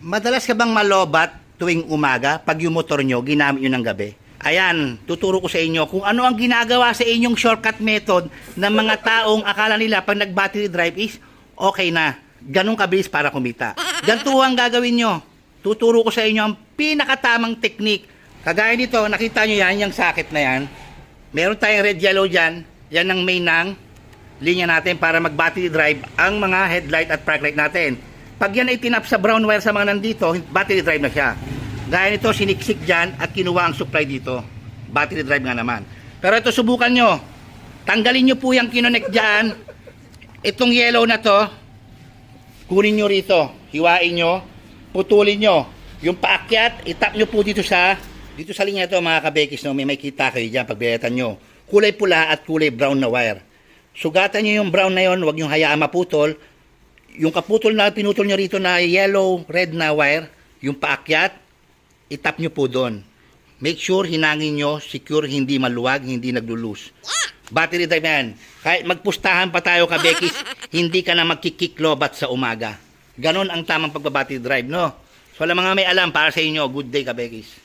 Madalas ka bang malobat tuwing umaga pag yung motor nyo ginamit nyo ng gabi? Ayan, tuturo ko sa inyo kung ano ang ginagawa sa inyong shortcut method ng mga taong akala nila pag nag-battery drive is okay na. Ganun kabilis para kumita. Ganito ang gagawin nyo. Tuturo ko sa inyo ang pinakatamang technique. Kagaya nito, nakita nyo yan, yung socket na yan. Meron tayong red yellow dyan. Yan ang main ng linya natin para mag-battery drive ang mga headlight at park light natin. Pag yan ay tinap sa brown wire sa mga nandito, battery drive na siya. Gaya nito, siniksik dyan at kinuha ang supply dito. Battery drive nga naman. Pero ito, subukan nyo. Tanggalin nyo po yung kinonek dyan. Itong yellow na to, kunin nyo rito. Hiwain nyo. Putulin nyo. Yung paakyat, itap nyo po dito sa linya ito, mga kabekis. No? May kita kayo dyan pagbiletan nyo. Kulay pula at kulay brown na wire. Sugatan nyo yung brown na yon, huwag nyo hayaan maputol. Yung kaputol na pinutol nyo rito na yellow, red na wire, yung paakyat, itap nyo po doon. Make sure hinangin nyo, secure, hindi maluwag, hindi naglulus. Battery drive yan. Kahit magpustahan pa tayo kabekis, hindi ka na magkikiklobat sa umaga. Ganon ang tamang pagbabattery drive, no? So, wala mga may alam para sa inyo, good day kabekis.